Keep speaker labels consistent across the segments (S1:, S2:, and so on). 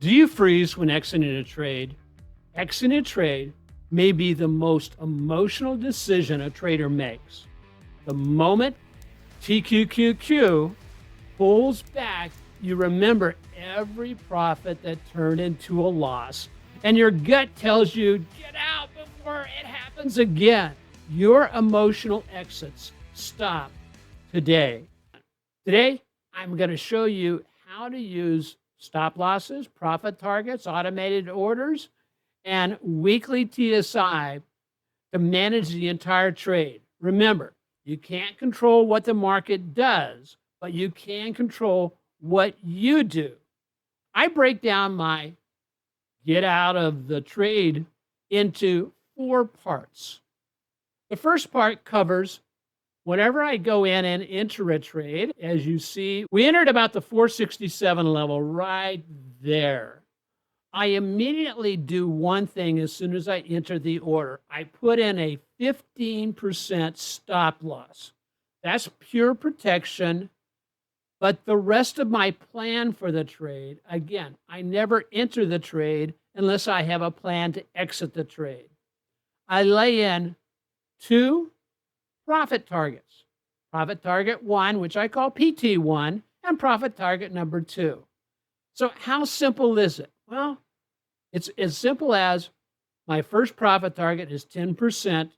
S1: Do you freeze when exiting a trade? Exiting a trade may be the most emotional decision a trader makes. The moment TQQQ pulls back, you remember every profit that turned into a loss, and your gut tells you, get out before it happens again. Your emotional exits stop today. Today, I'm going to show you how to use stop losses, profit targets, automated orders, and weekly TSI to manage the entire trade. Remember, you can't control what the market does, but you can control what you do. I break down my get out of the trade into 4 parts. The first part covers whenever I go in and enter a trade. As you see, we entered about the 467 level right there. I immediately do one thing as soon as I enter the order. I put in a 15% stop loss. That's pure protection. But the rest of my plan for the trade, again, I never enter the trade unless I have a plan to exit the trade. I lay in 2 profit targets. Profit target 1, which I call PT1, and profit target number 2. So how simple is it? Well, it's as simple as my first profit target is 10%.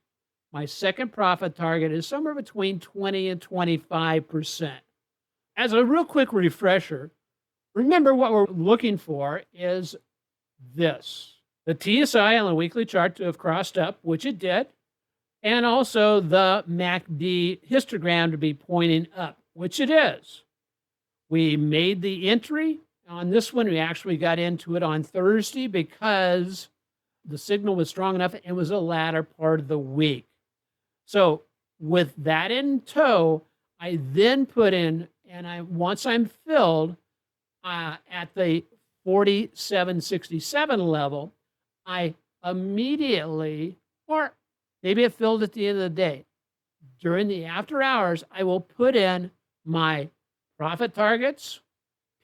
S1: My second profit target is somewhere between 20 and 25%. As a real quick refresher, remember what we're looking for is this. The TSI on the weekly chart to have crossed up, which it did, and also the MACD histogram to be pointing up, which it is. We made the entry on this one. We actually got into it on Thursday because the signal was strong enough. It was the latter part of the week. So with that in tow, I then put in, and once I'm filled at the 4767 level, I immediately, or maybe it filled at the end of the day, during the after hours, I will put in my profit targets,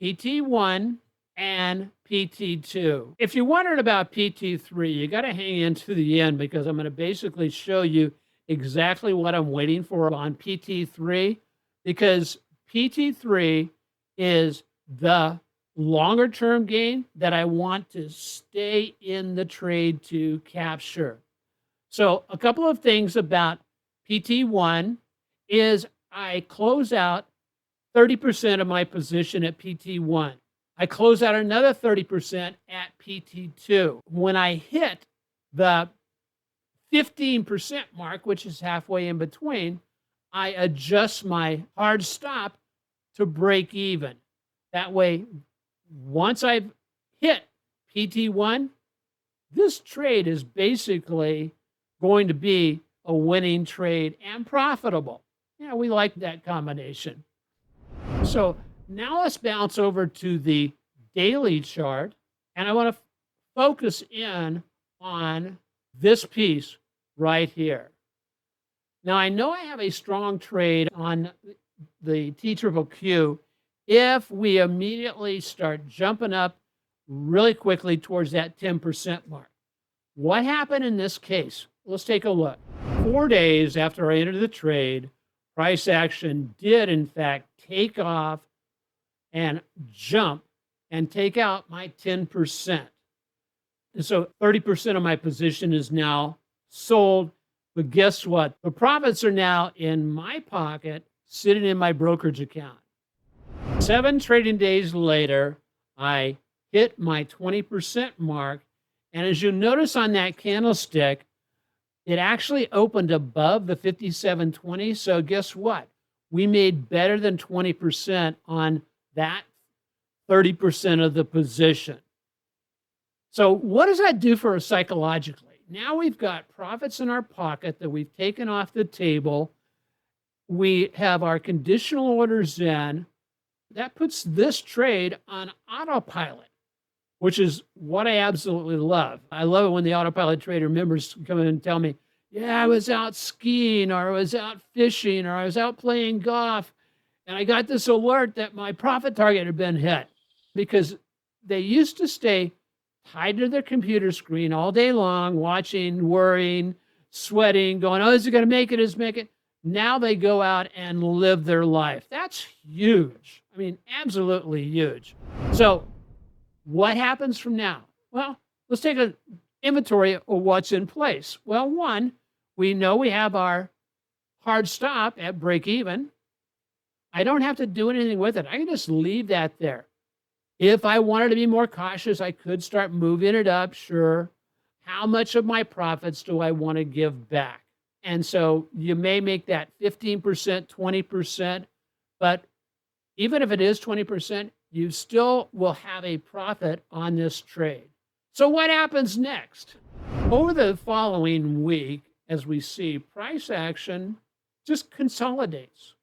S1: PT1 and PT2. If you're wondering about PT3, you got to hang in to the end because I'm going to basically show you exactly what I'm waiting for on PT3, because PT3 is the longer term gain that I want to stay in the trade to capture. So a couple of things about PT1 is I close out 30% of my position at PT1. I close out another 30% at PT2. When I hit the 15% mark, which is halfway in between, I adjust my hard stop to break even. That way, once I've hit PT1, this trade is basically going to be a winning trade and profitable. Yeah, we like that combination. So now let's bounce over to the daily chart, and I want to focus in on this piece right here. Now, I know I have a strong trade on the TQQQ if we immediately start jumping up really quickly towards that 10% mark. What happened in this case? Let's take a look. 4 days after I entered the trade, price action did, in fact, take off and jump and take out my 10%. And so 30% of my position is now sold. But guess what? The profits are now in my pocket, sitting in my brokerage account. 7 trading days later, I hit my 20% mark. And as you notice on that candlestick, it actually opened above the 5720. So guess what? We made better than 20% on that 30% of the position. So what does that do for us psychologically? Now we've got profits in our pocket that we've taken off the table. We have our conditional orders in. That puts this trade on AutoPilot, which is what I absolutely love. I love it when the AutoPilot trader members come in and tell me, yeah, I was out skiing, or I was out fishing, or I was out playing golf, and I got this alert that my profit target had been hit. Because they used to stay tied to their computer screen all day long, watching, worrying, sweating, going, "Oh, is it gonna make it? Is it make it?" Now they go out and live their life. That's huge. I mean, absolutely huge. So, what happens from now? Well, let's take an inventory of what's in place. Well, one, we know we have our hard stop at break even. I don't have to do anything with it. I can just leave that there. If I wanted to be more cautious, I could start moving it up, sure. How much of my profits do I want to give back? And so you may make that 15%, 20%, but even if it is 20%, you still will have a profit on this trade. So what happens next? Over the following week, as we see, price action just consolidates,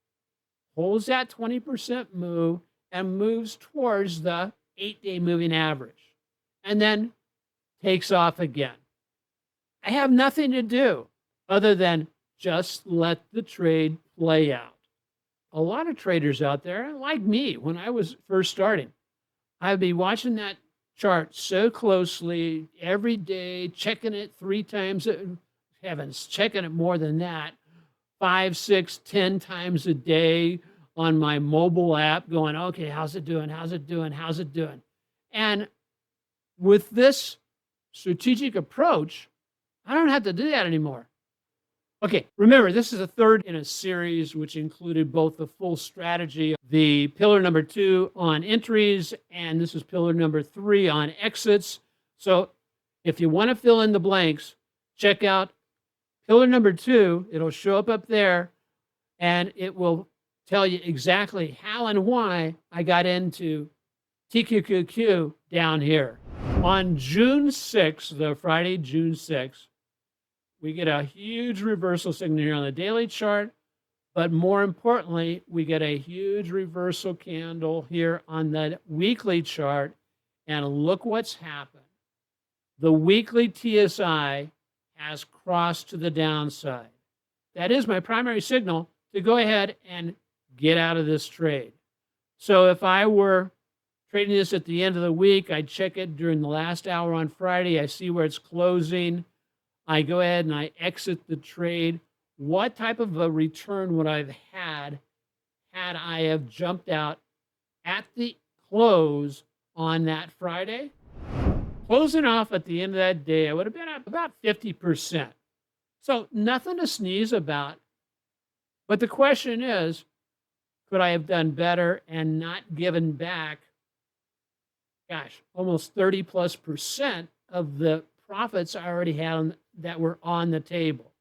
S1: holds that 20% move, and moves towards the 8-day moving average, and then takes off again. I have nothing to do other than just let the trade play out. A lot of traders out there, like me, when I was first starting, I'd be watching that chart so closely every day, checking it 3 times, heavens, checking it more than that, 5, 6, 10 times a day on my mobile app, going, okay, how's it doing? How's it doing? How's it doing? And with this strategic approach, I don't have to do that anymore. Okay, remember, this is a third in a series which included both the full strategy, the pillar number 2 on entries, and this is pillar number 3 on exits. So if you want to fill in the blanks, check out pillar number 2. It'll show up there, and it will tell you exactly how and why I got into TQQQ down here. On June 6th, the Friday, June 6th, we get a huge reversal signal here on the daily chart, but more importantly, we get a huge reversal candle here on the weekly chart, and look what's happened. The weekly TSI has crossed to the downside. That is my primary signal to go ahead and get out of this trade. So if I were trading this at the end of the week, I'd check it during the last hour on Friday. I see where it's closing. I go ahead and I exit the trade. What type of a return would I have had I have jumped out at the close on that Friday? Closing off at the end of that day, I would have been at about 50%. So nothing to sneeze about. But the question is, could I have done better and not given back, gosh, almost 30+% of the profits I already had that were on the table?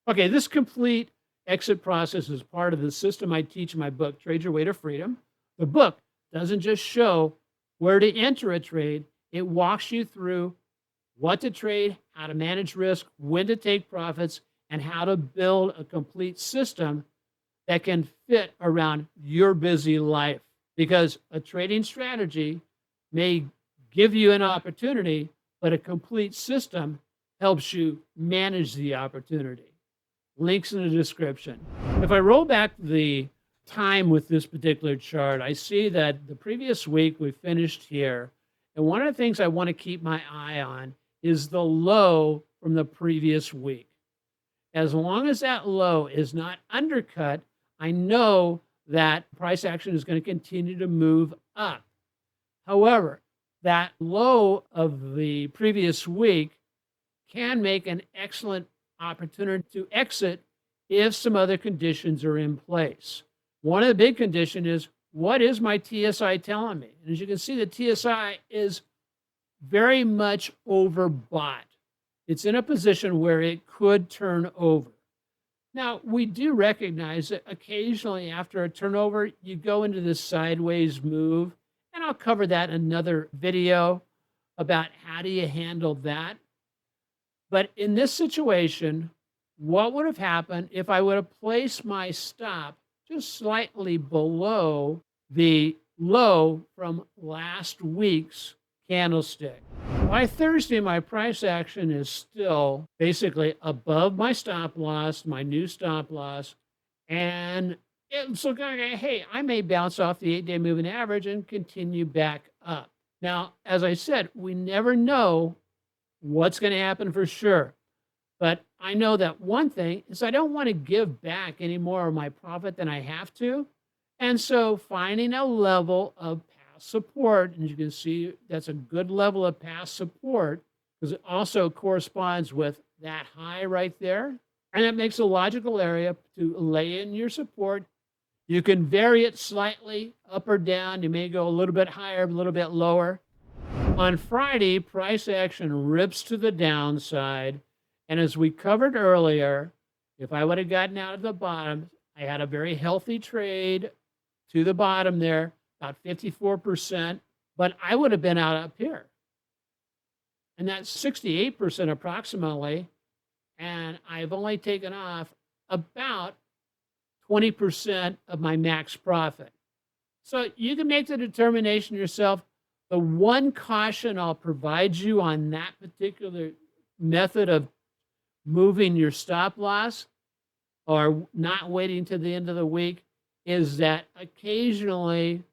S1: Okay, this complete exit process is part of the system I teach in my book, Trade Your Way to Freedom. The book doesn't just show where to enter a trade, it walks you through what to trade, how to manage risk, when to take profits, and how to build a complete system that can fit around your busy life. Because a trading strategy may give you an opportunity, but a complete system helps you manage the opportunity. Links in the description. If I roll back the time with this particular chart, I see that the previous week we finished here. And one of the things I want to keep my eye on is the low from the previous week. As long as that low is not undercut, I know that price action is going to continue to move up. However, that low of the previous week can make an excellent opportunity to exit if some other conditions are in place. One of the big conditions is, what is my TSI telling me? And as you can see, the TSI is very much overbought. It's in a position where it could turn over. Now, we do recognize that occasionally after a turnover, you go into this sideways move, and I'll cover that in another video about how do you handle that. But in this situation, what would have happened if I would have placed my stop just slightly below the low from last week's candlestick? By Thursday, my price action is still basically above my stop loss, my new stop loss, and it's looking like, hey, I may bounce off the 8-day moving average and continue back up. Now, as I said, we never know what's going to happen for sure. But I know that one thing is I don't want to give back any more of my profit than I have to. And so finding a level of past support, and you can see that's a good level of past support because it also corresponds with that high right there. And it makes a logical area to lay in your support. You can vary it slightly up or down. You may go a little bit higher, a little bit lower. On Friday, price action rips to the downside. And as we covered earlier, if I would have gotten out of the bottom, I had a very healthy trade to the bottom there, about 54%, but I would have been out up here. And that's 68% approximately. And I've only taken off about 20% of my max profit. So you can make the determination yourself. The one caution I'll provide you on that particular method of moving your stop loss or not waiting to the end of the week is that occasionally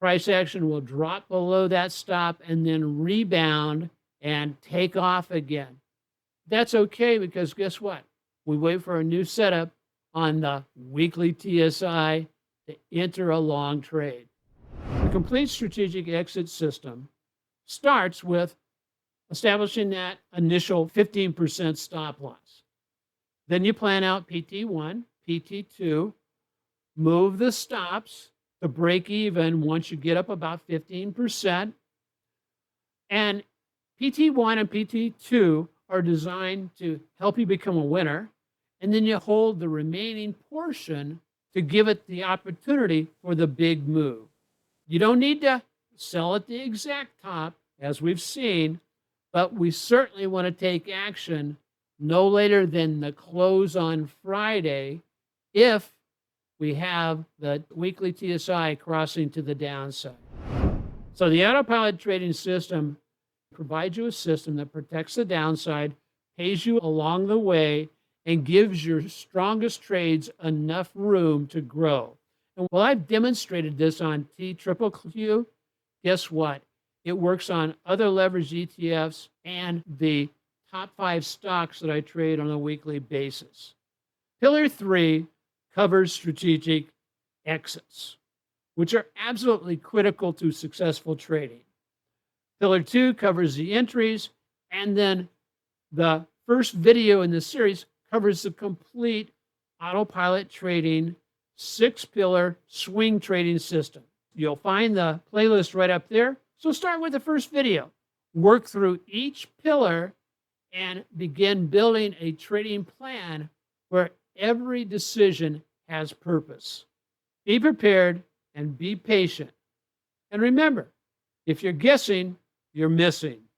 S1: price action will drop below that stop and then rebound and take off again. That's okay because guess what? We wait for a new setup on the weekly TSI to enter a long trade. The complete strategic exit system starts with establishing that initial 15% stop loss. Then you plan out PT1, PT2, move the stops to break even once you get up about 15%. And PT1 and PT2 are designed to help you become a winner. And then you hold the remaining portion to give it the opportunity for the big move. You don't need to sell at the exact top, as we've seen, but we certainly want to take action no later than the close on Friday if we have the weekly TSI crossing to the downside. So the AutoPilot trading system provides you a system that protects the downside, pays you along the way, and gives your strongest trades enough room to grow. And while I've demonstrated this on TQQQ, guess what? It works on other leveraged ETFs and the top 5 stocks that I trade on a weekly basis. Pillar 3 covers strategic exits, which are absolutely critical to successful trading. Pillar 2 covers the entries, and then the first video in the series covers the complete AutoPilot trading 6-pillar swing trading system. You'll find the playlist right up there. So start with the first video. Work through each pillar and begin building a trading plan where every decision has purpose. Be prepared and be patient. And remember, if you're guessing, you're missing.